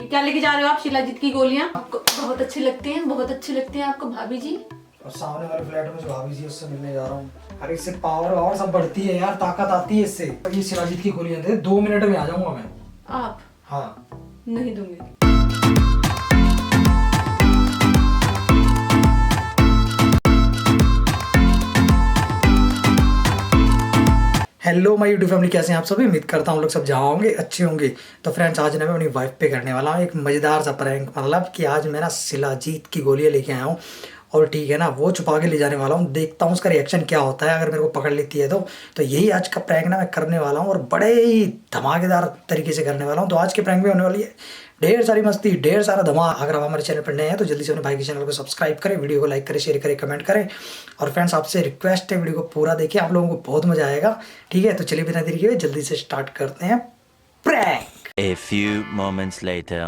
ये क्या लेके जा रहे हो आप? शिलाजीत की गोलियां आपको बहुत अच्छी लगती हैं, बहुत अच्छी लगती हैं आपको भाभी जी। और सामने वाले फ्लैट में जो भाभी जी उससे मिलने जा रहा हूँ। अरे इससे पावर और सब बढ़ती है यार, ताकत आती है इससे। ये शिलाजीत की गोलियां दे, 2 मिनट में आ जाऊंगा मैं। आप? हाँ नहीं दूंगी। हेलो माय यूट्यूब फैमिली, कैसे हैं आप सभी? उम्मीद करता हूँ लोग सब जहाँ होंगे अच्छे होंगे। तो फ्रेंड्स, आज ना मैं अपनी वाइफ पे करने वाला हूँ एक मज़ेदार सा प्रैंक। मतलब कि आज मैं ना शिलाजीत की गोलियाँ लेके आया हूँ और ठीक है ना, वो छुपा के ले जाने वाला हूँ। देखता हूँ उसका रिएक्शन क्या होता है, अगर मेरे को पकड़ लेती है तो यही आज का प्रैंक ना मैं करने वाला हूँ और बड़े ही धमाकेदार तरीके से करने वाला हूँ। तो आज के प्रैंक में होने वाली है ढेर सारी मस्ती, ढेर सारा धमाल। अगर आप हमारे चैनल पर नए हैं तो जल्दी से अपने भाई के चैनल को सब्सक्राइब करें, वीडियो को लाइक करें, शेयर करें, कमेंट करें। और फ्रेंड्स, आपसे रिक्वेस्ट है वीडियो को पूरा देखिए, आप लोगों को बहुत मजा आएगा। ठीक है, तो चलिए बिना देरी किए जल्दी से स्टार्ट करते हैं prank. A few moments later.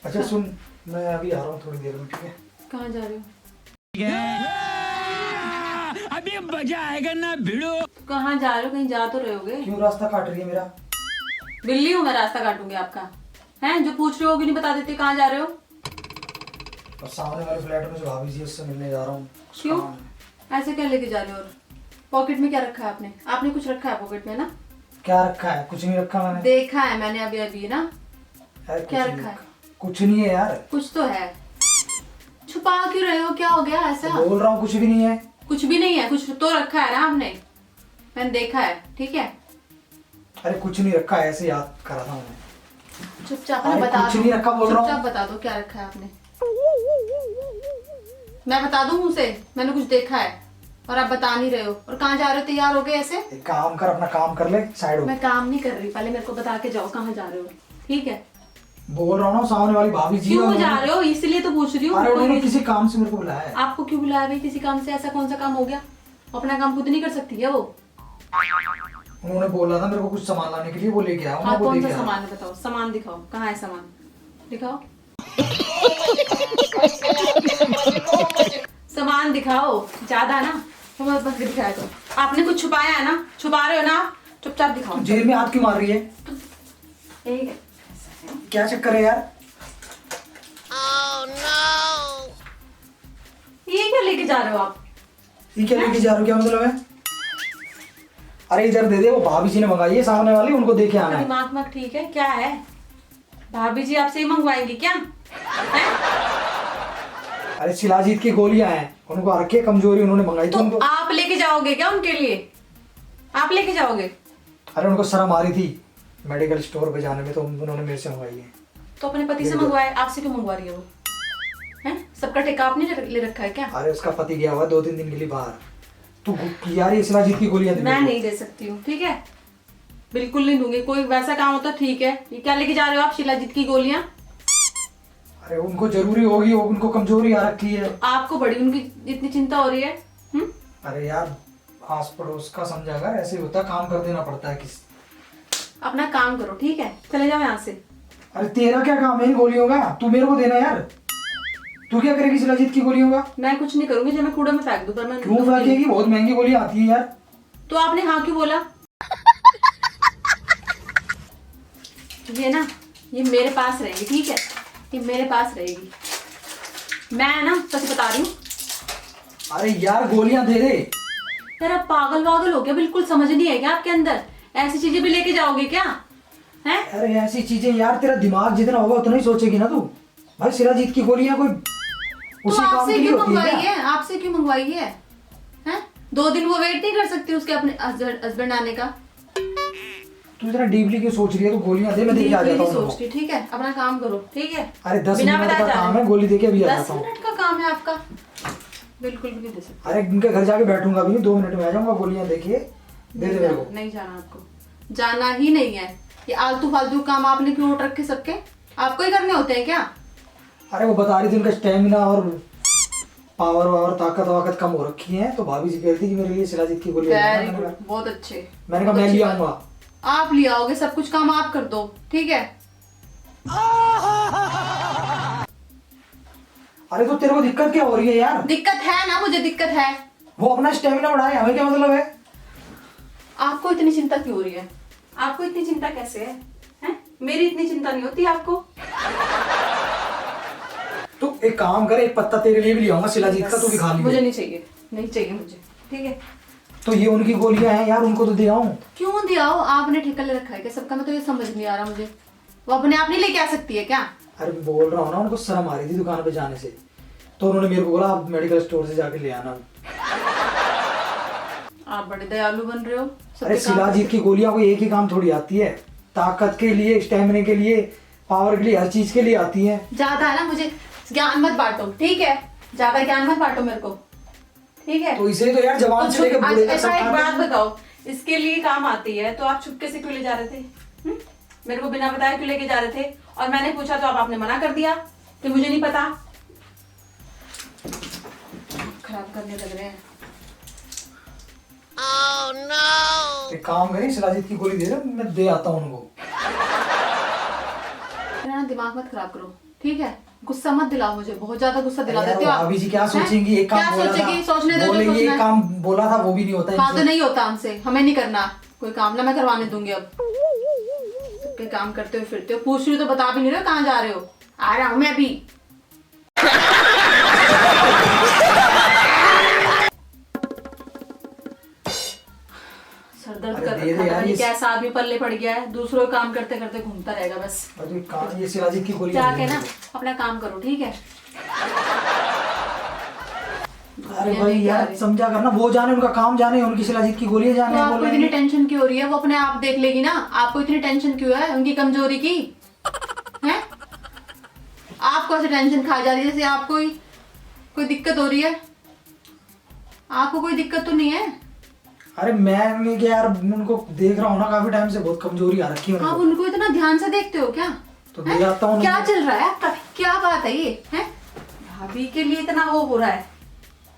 अच्छा सुन, मैं अभी आ रहा हूँ थोड़ी देर में, ठीक है? कहाँ जा रहे हो? अभी मजा आएगा ना भिड़ो। कहाँ जा रहे हो? कहीं जा तो रहे होगे। क्यों रास्ता काट रही है मेरा? बिल्ली हूँ मैं, रास्ता काटूंगी आपका? हैं जो पूछ रहे हो भी नहीं बता देते कहाँ जा रहे हो? और सामने वाले फ्लैट में जो भाभी जी उससे मिलने जा रहा हूँ। क्यों? ऐसे क्या लेके जा रहे हो? और पॉकेट में क्या रखा है आपने? आपने कुछ रखा है पॉकेट में ना? क्या रखा है? कुछ नहीं रखा मैंने। देखा है मैंने अभी अभी ना। यार, कुछ क्या नहीं रखा है? कुछ नहीं है यार। कुछ तो है। छुपा क्यों रहे हो? क्या हो गया ऐसा? बोल रहा हूँ कुछ भी नहीं है। कुछ भी नहीं है, कुछ तो रखा है ना आपने। मैंने देखा है, ठीक है? अरे कुछ नहीं रखा है, ऐसे याद करा था मैंने। चुपचाप अरे बता कुछ दो। नहीं रखा बोल रहा हूँ। चुपचाप बता दो क्या रखा है आपने। मैं बता दूं मुझसे? मैंने कुछ देखा है और आप बता नहीं रहे हो। और कहाँ जा रहे हो? तैयार हो गए ऐसे? एक काम कर, अपना काम कर ले, साइड हो। मैं काम नहीं कर रही, पहले मेरे को बता के जाओ कहाँ जा रहे हो, ठीक है? बोल रहा हूँ ना, सामने वाली भाभी जी। क्यों जा रहे हो? इसलिए तो पूछ रही अरे उन्होंने हूँ। किसी काम से मेरे को बुलाया है। आपको क्यों बुलाया भाई किसी काम से? ऐसा कौन सा काम हो गया? अपना काम खुद नहीं कर सकती है वो? उन्होंने बोला था मेरे को कुछ सामान लाने के लिए, वो लेके आया हूँ। हाँ, वो कौन लेके सा आया। सामान बताओ, सामान दिखाओ, कहाँ है सामान? दिखाओ सामान दिखाओ, ज्यादा ना तो मैं बस दिखाया तो। आपने कुछ छुपाया है ना? छुपा रहे हो ना आप? चुपचाप दिखाओ। जेब में हाथ क्यों मार रही है? एक है। क्या चक्कर है यार? ये क्या लेके जा रहे हो आप? ये क्या लेके जा रहे हो? क्या मतलब है? अरे इधर दे दे, वो भाभी जी ने मंगाई है सामने वाली, उनको देके आना है। दिमाग मग ठीक है क्या है? भाभी जी आपसे ही मंगवाएंगी क्या है? अरे शिलाजीत की गोलियां हैं, उनको रखे कमजोरी, उन्होंने मंगाई तो थी उनको। आप लेके जाओगे क्या उनके लिए? आप लेके जाओगे? अरे उनको शर्म आ रही थी मेडिकल स्टोर पे जाने में, तो उन्होंने मेरे से मंगवाई है। तो अपने पति से मंगवाए, आपसे क्यों मंगवा रही है वो? हैं? सबका ठेका आपने ले रखा है क्या? अरे उसका पति गया हुआ 2-3 दिन के लिए बाहर। तू यार ये शिलाजीत की गोलियां दे मैं मेरे को। नहीं दे सकती हूँ, ठीक है? बिल्कुल नहीं दूंगी। कोई वैसा काम होता ठीक है। ये क्या लेके जा रहे हो आप? शिलाजीत की गोलियां? अरे उनको जरूरी होगी, उनको कमजोरी आ रखी है। आपको बड़ी उनकी इतनी चिंता हो रही है? अरे यार, आस पड़ोस का समझा कर, ऐसे ही होता है, काम कर देना पड़ता है किस। अपना काम करो, ठीक है? चले जाओ यहाँ से। अरे तेरा क्या काम है इन गोलियों का? तू मेरे को देना यार। तू क्या करेगी शिलाजीत की गोलियों का? मैं कुछ नहीं करूंगी, जब मैं कूड़े में फेंक दूं। पर मैं क्यों फेंकेगी? बहुत महंगी गोलियां आती है यार। तो आपने हाँ क्यों बोला? ये ना, ये मेरे पास रहेगी, ठीक है? ये मेरे पास रहेगी। मैं ना सच बता रही हूँ। अरे यार गोलियां दे दे। यार आप पागल वागल हो गया? बिल्कुल समझ नहीं है क्या आपके अंदर? ऐसी चीजें भी लेके जाओगे क्या? हैं? अरे ऐसी चीजें यार, तेरा दिमाग जितना होगा उतना ही सोचेगी ना तू। भाई शिलाजीत की गोलियां कोई तो उसी काम आपसे के लिए क्यों होती है मंगवाई क्या? है? आपसे क्यों मंगवाई है? हैं? 2 दिन वो वेट नहीं कर सकती उसके अपने हस्बैंड आने का? तू इतना डीपली क्यों सोच रही है? तू गोलियां दे, मैं देके आ जाता हूँ सोच उनको। रही, ठीक है? अपना काम करो, ठीक है? अरे 10 बिना मिनट बताए का जा काम रहे। है, गोली देके अभी आ 10 जाता हूँ। मिनट का काम है आपका? बिल्कुल भी नहीं दे सकते। अरे उनके घर जाके बैठूंगा अभी, 2 मिनट में आ जाऊंगा। गोलियां देखिए, दे दे मेरे को। नहीं जाना आपको, जाना ही नहीं है। ये आलतू फालतू काम आपने क्यों उठ रखे सबके? आपको ही करने होते हैं क्या? अरे वो बता रही थी उनका स्टेमिना और पावर वावर ताकत वाकत कम हो रखी है, तो भाभी जी कहती कि मेरे लिए शिलाजीत की गोली वेरी गुड, बहुत अच्छे। मैंने कहा मैं ले आऊंगा। आप ले आओगे, सब कुछ काम आप कर दो, ठीक है। अरे तो तेरे को दिक्कत क्या हो रही है यार? दिक्कत है ना, मुझे दिक्कत है। वो अपना स्टेमिना बढ़ाए, हमें क्या मतलब है? आपको इतनी चिंता क्यों हो रही है? आपको इतनी चिंता कैसे है, हैं? मेरी इतनी चिंता नहीं होती आपको। तो एक काम कर, एक पत्ता तेरे लिए भी ले आऊंगा शिलाजीत का, तू भी खा लियो। मुझे नहीं चाहिए, नहीं चाहिए मुझे, ठीक है। तो ये उनकी गोलियां हैं यार, उनको तो दे आऊं। क्यों दिया हो? आपने ठेका ले रखा है क्या सबका? मैं तो ये समझ नहीं आ रहा मुझे। वो अपने आप नहीं लेके आ सकती है क्या? अरे बोल रहा हूँ ना, उनको शर्म आ रही थी दुकान पे जाने से, तो उन्होंने मेरे को बोला आप मेडिकल स्टोर से जाके ले आना। आप बड़े दयालु बन रहे हो। अरे शिलाजीत की गोलियां कोई एक ही काम थोड़ी आती है, ताकत के लिए, स्टेमिना के लिए, पावर के लिए, हर चीज के लिए आती है। ज्यादा है ना, मुझे ज्ञान मत बांटो, ठीक है। ज्यादा ज्ञान मत बांटो मेरे को, ठीक है। तो इसे तो यार जवान से लेकर बूढ़े तक सब एक खाते बात हैं। बताओ, इसके लिए काम आती है तो आप चुपके से क्यों ले जा रहे थे? मेरे को बिना बताए क्यों लेके जा रहे थे? और मैंने पूछा तो आपने मना कर दिया कि मुझे नहीं पता। खराब करने लग रहे हैं। Oh, no! एक काम करें, शिलाजीत की गोली दे दे, मैं दे आता हूँ उनको। मेरा ना दिमाग मत खराब करो, ठीक है। गुस्सा मत दिलाओ मुझे, बहुत ज्यादा गुस्सा दिला देते हो आप। भाभी जी क्या सोचेंगी? एक काम क्या बोला सोचेगी? था, सोचने दो, बोलेंगी एक काम बोला था वो भी नहीं होता। हाँ तो नहीं होता हमसे, हमें नहीं करना कोई काम, ना मैं करवाने दूंगी। अब सबके काम करते हो फिरते हो, पूछ रही हो तो बता भी नहीं रहे हो कहाँ जा रहे हो। आ रहा हूँ मैं अभी। सर दर्द कर रखा है, पता नहीं कैसा आदमी पल्ले पड़ गया है, दूसरों काम करते करते घूमता रहेगा बस। ये शिलाजीत की गोली जाके ना अपना काम करो, ठीक है। अरे भाई यार समझा करना, वो जाने उनका काम जाने, उनकी शिलाजीत की गोलियां जाने। तो आपको इतनी टेंशन क्यों हो रही है? वो अपने आप देख लेगी ना। आपको इतनी टेंशन क्यों है उनकी कमजोरी की? हैं? आपको ऐसे टेंशन खाई जा रही है जैसे आपको कोई दिक्कत हो रही है। आपको कोई दिक्कत तो नहीं है? अरे मैं क्या यार, उनको देख रहा हूँ ना काफी टाइम से, बहुत कमजोरी आ रखी है आप उनको इतना ध्यान से देखते हो क्या? तो दे आता हूँ। क्या चल रहा है आपका? क्या बात है ये? हैं? भाभी के लिए इतना वो हो रहा है।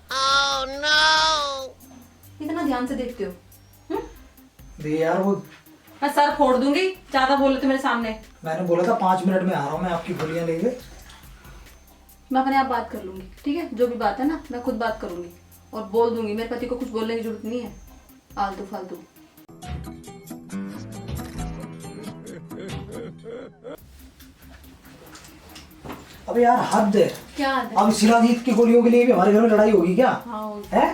Oh, no! इतना ध्यान से देखते हो? दे यार, वो मैं सर फोड़ दूंगी ज्यादा बोले तो मेरे सामने। मैंने बोला था 5 मिनट में आ रहा हूँ मैं आपकी गोलियां लेके। मैं अपने आप बात कर लूंगी, ठीक है। जो भी बात है ना मैं खुद बात करूंगी और बोल दूंगी। मेरे पति को कुछ बोलने की जरूरत नहीं है आलतू फालतू। अब यार हद है। क्या हद है? अब शिलाजीत की गोलियों के लिए भी हमारे घर में लड़ाई होगी क्या? हाँ होगी। है?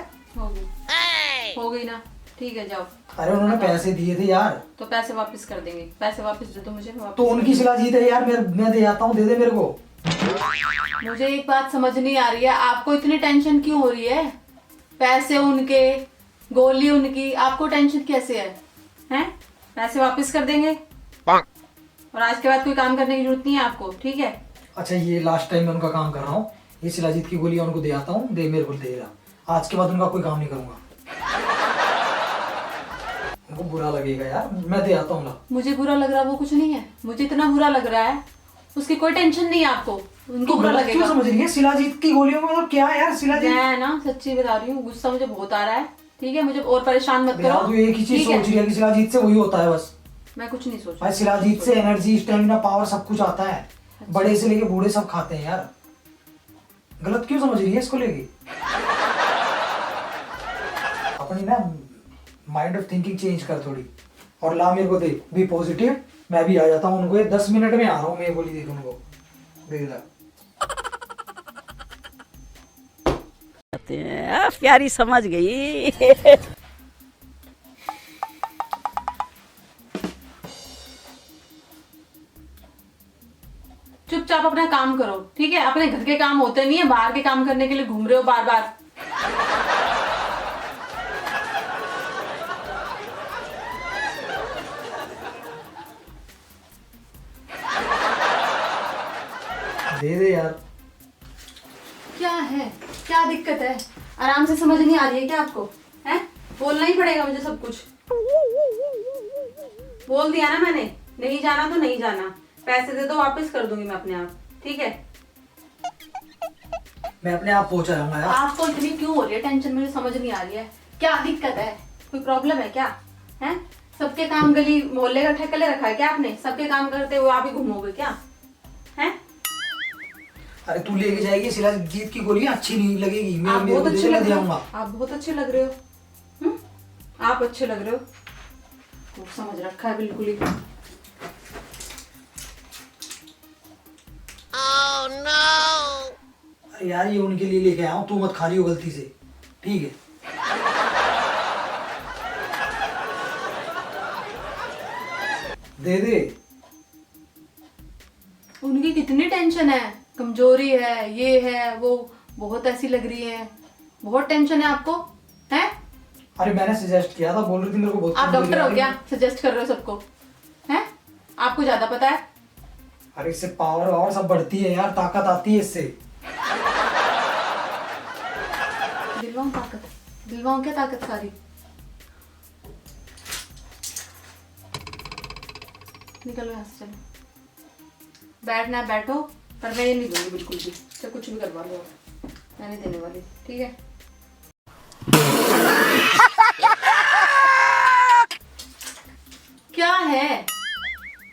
हो गई ना, ठीक है जाओ। अरे उन्होंने पैसे दिए थे यार, तो पैसे वापस कर देंगे। पैसे वापस दे दो मुझे, मैं तो उनकी शिलाजीत है यार, मैं दे आता हूँ, दे दे मेरे को। मुझे एक बात समझ नहीं आ रही है, आपको इतनी टेंशन क्यों हो रही है? पैसे उनके, गोली उनकी, आपको टेंशन कैसे है? हैं? पैसे वापस कर देंगे और आज के बाद कोई काम करने की जरूरत नहीं है आपको, ठीक है। अच्छा ये लास्ट टाइम मैं उनका काम कर रहा हूँ, ये शिलाजीत की गोलियां उनको दे आता हूँ, दे मेरे को देगा। आज के बाद उनका कोई काम नहीं करूंगा, उनको बुरा लगेगा यार, मैं दे आता हूँ। मुझे बुरा लग रहा वो कुछ नहीं है, मुझे इतना बुरा लग रहा है उसकी कोई टेंशन नहीं है आपको। उनको बुरा लगेगा। क्यों समझ रही है? शिलाजीत की गोलियों में मतलब क्या है यार? शिलाजीत, मैं ना सच्ची बता रही हूँ, गुस्सा मुझे बहुत आ रहा है, ठीक है। मुझे और परेशान मत करो। तू एक ही चीज सोच रही है कि शिलाजीत से वही होता है बस। मैं कुछ नहीं सोच भाई शिलाजीत से एनर्जी, स्टेमिना, पावर सब कुछ आता है। बड़े से लेके बूढ़े सब खाते हैं यार। गलत क्यों समझ रही है इसको लेके? अपनी ना माइंड ऑफ थिंकिंग चेंज कर थोड़ी और ला मेरे को दे, बी पॉजिटिव। मैं भी आ जाता हूँ उनको, 10 मिनट में आ रहा हूँ मैं, गोली देख उनको दे दा। प्यारी समझ गई। चुपचाप अपना काम करो, ठीक है। अपने घर के काम होते नहीं है, बाहर के काम करने के लिए घूम रहे हो बार बार। दे दे यार। क्या है? क्या दिक्कत है? आराम से समझ नहीं आ रही है क्या आपको? हैं? बोलना ही पड़ेगा मुझे सब कुछ। बोल दिया ना मैंने, नहीं जाना तो नहीं जाना। पैसे दे दो, वापस कर दूंगी मैं अपने आप, ठीक है। मैं अपने आप पहुंच आऊंगा यार। आपको इतनी क्यों हो रही है टेंशन, मुझे समझ नहीं आ रही है। क्या दिक्कत है, कोई प्रॉब्लम है क्या? हैं? सबके काम गली मोहल्ले का ठेका ले रखा है क्या आपने? सबके काम करते हुए आप ही घूमोगे क्या? हैं? अरे तू लेके जाएगी शिलाजीत की गोलियां, अच्छी नहीं लगेगी। मैं आप मेरे बहुत को अच्छे दे लग रहे हो। दिलाऊंगा। आप बहुत अच्छे लग रहे हो। आप अच्छे लग रहे हो। खूब समझ रखा है बिल्कुल ही। अरे यार ये उनके लिए लेके आया हूँ, तू मत खा लियो गलती से, ठीक है? दे दे। उनकी कितनी टेंशन है, कमजोरी है, ये है वो, बहुत ऐसी लग रही है। बहुत टेंशन है आपको, हैं? अरे मैंने सजेस्ट किया था, बोल रही थी मेरे को बहुत आप कमजोरी डॉक्टर आ हो रही क्या? है। सजेस्ट कर रहे हो सबको, हैं? आपको ज्यादा पता है। अरे इससे पावर और सब बढ़ती है यार, ताकत आती है इससे। दिलवाऊं ताकत? दिलवाऊं क्या ताकत सारी? निकलो यहाँ से, चलो। बैठना है बैठो, पर मैं ये नहीं दूंगी बिल्कुल भी। चाहे कुछ भी करवा लो, मैं नहीं देने वाली, ठीक है? क्या है?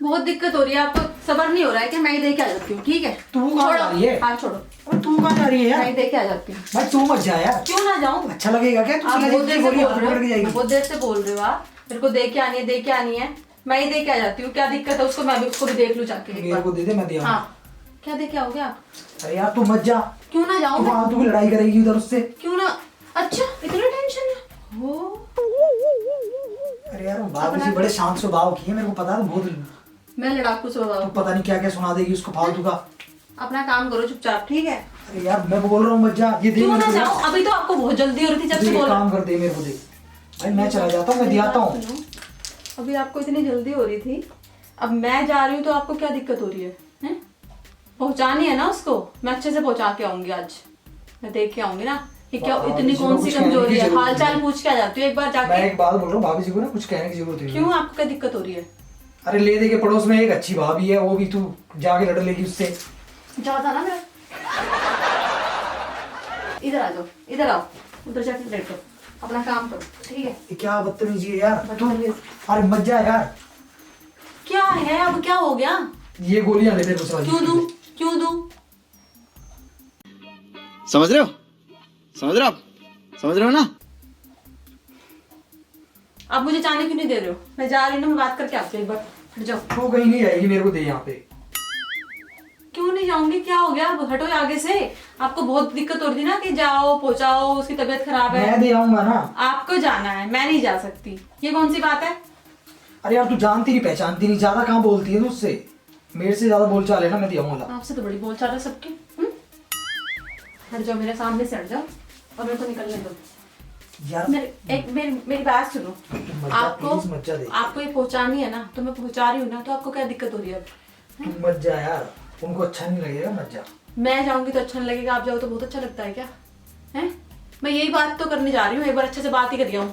बहुत दिक्कत हो रही है आपको, सबर नहीं हो रहा है कि मैं ही दे के आ जाती हूँ, ठीक है? तू कहाँ जा रही है? हाथ छोड़ो। अरे तू कहाँ जा रही है मैं यार? ही दे के आ जाती हूँ। भाई तू मत जा यार। क्यों ना जाऊँ? अच्छा लगेगा क्या? तू आप शिलाजीत बहुत की देर से गोली बोल हाथ रहे पकड़ के हो, जाएगी। बहुत देर से बोल रहे हो आप। मेरे को दे के आनी है, दे के आनी है। मैं ही दे के आ जाती हूँ, क्या दिक्कत है उसको? मैं भी उसको भी देख लूँ जाके एक मेरे बार। को दे दे, मैं दे आऊंगा। हाँ, क्या दे के आओगे आप? अरे यार तू मत जा, क्यों ना जाऊँ तू मैं? फालतू की लड़ाई करेगी उधर उससे। क्यों ना? अच्छा, इतनी टेंशन है हो? अरे यार भाभी जी बड़े शांत स्वभाव की है, मेरे को पता है। बहुत मैं लड़ाकू स्वभाव। तू पता नहीं क्या क्या सुना देगी उसको फालतू का। अपना काम करो चुपचाप, ठीक है? अरे यार मैं बोल रहा हूँ मत जा, ये दे क्यों मेरे ना को यार। जाऊँ? अभी तो आपको बहुत जल्दी हो रही थी जब दे, से एक बोल। काम कर दे मेरे को, दे भाई। मैं चला जाता हूँ, मैं दिखाता हूँ। सुनो, अभी आपको इतनी जल्दी हो रही थी, अब मैं जा रही हूँ तो आपको क्या दिक्कत हो रही है? हैं? पहुंचानी है ना उसको, मैं अच्छे से पहुंचा के आऊंगी आज। मैं देख के आऊंगी ना कि क्या इतनी किसी को कौन सी कुछ कहने की कमजोरी है। जरूरत हाल चाल नहीं। पूछ के आ जाती हूँ एक बार मैं जाके। एक बात बोल रहा हूँ, भाभी जी को ना कुछ कहने की जरूरत नहीं। क्यों, आपको क्या दिक्कत हो रही है? अरे ले दे के पड़ोस में एक अच्छी भाभी है, वो भी तू जाके लड़ लेगी उससे। जाता ना मेरा। इधर आ जाओ, इधर आओ, उधर जाके बैठो, अपना काम करो, ठीक है? ये क्या बदतमीजी है यार तू। बदतमीज। अरे मत जा यार। क्या है, अब क्या हो गया? ये गोलियां ले तेरे को शिलाजीत क्यों की। दूं? क्यों दूं? समझ रहे हो? समझ रहे हो आप? समझ रहे हो ना? आप मुझे जाने क्यों नहीं दे रहे हो? मैं जा रही हूँ ना, मैं बात करके आती हूँ एक बार। हट जाओ। तू कहीं नहीं जाएगी, मेरे को दे यहाँ पे। क्यों नहीं जाऊंगी? क्या हो गया? अब हटो आगे से। आपको बहुत दिक्कत हो रही थी ना कि जाओ पहुंचाओ, उसकी तबीयत खराब है। मैं दे आऊंगा ना। आपको जाना है, मैं नहीं जा सकती। ये कौन सी बात है? अरे यार तू जानती नहीं पहचानती नहीं, ज्यादा कहाँ बोलती है तू उससे। मेरे से ज्यादा बोल चाल है ना, मैं दे आऊंगा। आपसे तो बड़ी बोलचाल है सबकी। हट जाओ, मेरे सामने से हट जाओ और मेरे को निकलने दो। यार मेरी बात सुनो। मत जा, आपको प्लीज मत जा दे। आपको ये पहुंचानी है ना, तो मैं पहुंचा रही हूँ ना, तो आपको क्या दिक्कत हो रही है अब? तू मत जा यार, उनको अच्छा नहीं लगेगा, मत जा। मैं जाऊंगी तो अच्छा नहीं लगेगा, आप जाओ तो बहुत अच्छा लगता है क्या? हैं? मैं यही बात तो करने जा रही हूँ, एक बार अच्छे से बात ही करी हूँ,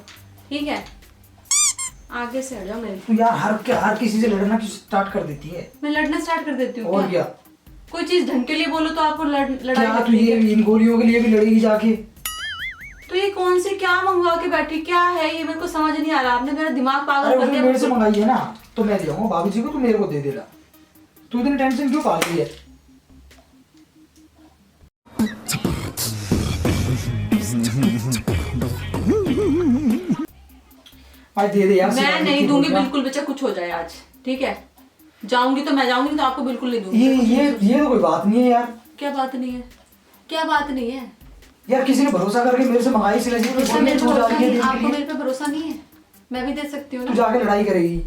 ठीक है? आगे से हट जाओ मेरे। तू यार हर किसी से लड़ना क्यों स्टार्ट कर देती है? मैं लड़ना स्टार्ट कर देती हूँ और क्या? कोई चीज ढंग के लिए बोलो तो आपको लड़ाई क्या तू लगती ये है। इन गोलियों के लिए भी लड़ेगी जाके? तो ये कौन सी क्या मंगवा के बैठी, क्या है ये? मेरे को समझ नहीं आ रहा, आपने मेरा दिमाग पागल अरे कर उसने मेरे से दिया। मंगाई है ना, तो मैं दे आऊंगा भाभी जी को, तू मेरे को दे देला। तू इतनी टेंशन क्यों पा रही है? भाई दे दे यार। मैं शिलाजीत नहीं की दूंगी गोलियां। बिल्कुल, बच्चा कुछ हो जाए आज, ठीक है? जाऊंगी तो मैं जाऊंगी, तो आपको बिल्कुल नहीं दूंगी। ये तो कोई बात नहीं है यार। क्या बात नहीं है? क्या बात नहीं है? यार किसी ने भरोसा करके मेरे से मंगाई शिलाजीत की भरोसा मेरे गोलियां, पे तू जा भरोसा रही है नहीं, देने आपको के लिए। मेरे पे भरोसा नहीं है? मैं भी दे सकती हूँ तू ना। जाके लड़ाई करेगी।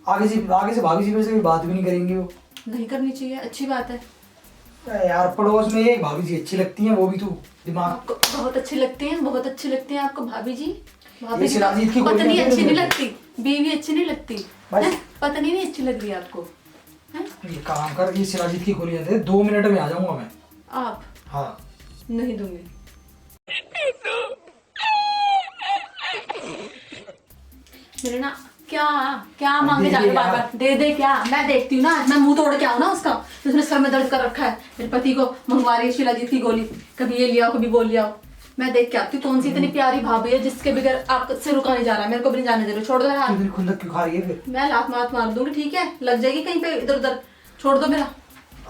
आगे से भाभी जी मेरे से कोई बात भी नहीं करेंगे वो। नहीं करनी चाहिए, अच्छी बात है। अरे यार पड़ोस में एक भाभी जी अच्छी लगती हैं, वो भी तू दिमाग। आपको बहुत अच्छी लगती हैं, बहुत अच्छी लगती हैं आपको भाभी जी। भाभी ये जी शिलाजीत की गोलियां पत्नी दे अच्छी दे नहीं मेरे को। लगती, बीवी अच्छी नहीं लगती, बस। हैं? पत्नी नहीं अच्छी लग रही है आपको, हैं? ये काम कर, ये शिलाजीत की गोलियां दे, 2 मिनट में आ जाऊंगा मैं। आप हाँ नहीं दूंगी। मेरे ना क्या क्या मांगे दे जाके दे बार यार। बार? दे दे क्या? मैं देखती हूँ ना, मैं मुंह तोड़ के आऊँ ना उसका, उसने सर में दर्द कर रखा है, मेरे पति को मंगवा रही है शिलाजीत की गोली, कभी ये लियाओ कभी वो लियाओ। मैं देख के आती हूँ कौन सी इतनी प्यारी भाभी है जिसके बगैर आपसे रुका नहीं जा रहा है। मेरे को भी नहीं जाने दे रहे, छोड़ दो मेरा हाथ। फिर खुंदक क्यों खा रही है फिर? मैं लात मात मार दूंगी, ठीक है? लग जाएगी कहीं पे इधर उधर, छोड़ दो मेरा,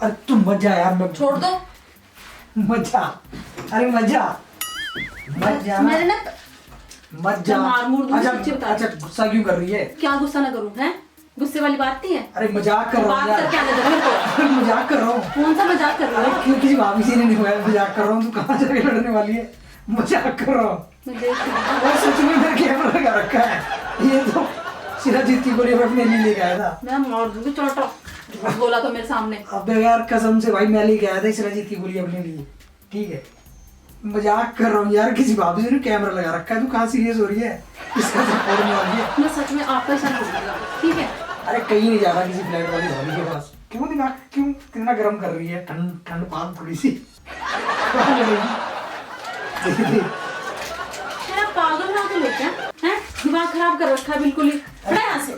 अरे तुम मत जा यार, मैं छोड़ दो। मत जा, अरे मत जा, मत जा ना, मैंने ना मत जा। मार मूर दूंगी, सच्ची अच्छा बता। अच्छा, गुस्सा क्यों कर रही है? क्या गुस्सा ना करूँ, है? गुस्से वाली बात नहीं है। अरे मजाक कर रहा बात हूँ करके यार, आने दो मेरे को। अरे मजाक कर रहा हूँ। कौन सा मजाक कर रहा अरे हूँ? क्यों किसी भाभी से नहीं हुआ है, मजाक कर रहा हूँ। तू कहाँ जाके लड़ने वाली है? मजाक कर रहा हूँ। मैं देख रही हूँ। और सच में मेरा कैमरा लगा रखा है, ये तो शिलाजीत की गोली अपने लिए लेके आया था। मैं मार दूंगी चोटा, बोला तो मेरे सामने। अब यार कसम से भाई, मैं लेके आया था शिलाजीत की गोली अपने लिए, ठीक है? मजाक कर रहा हूँ यार, किसी भाभी से कैमरा लगा रखा है। तू कहाँ सीरियस हो रही है? इसका तो फोड़ने वाली है। मैं सच में आपका ही साथ दूंगा, ठीक है? अरे कहीं नहीं जा रहा, किसी फ्लैट वाली भाभी के पास। क्यों दिमाग क्यों कितना गर्म कर रही है? ठंड ठंड पान थोड़ी सी। मेरा पागल ना तो लोग क्या हैं? दिमाग खराब कर रखा है बिल्कुल ही। हटा यहाँ से।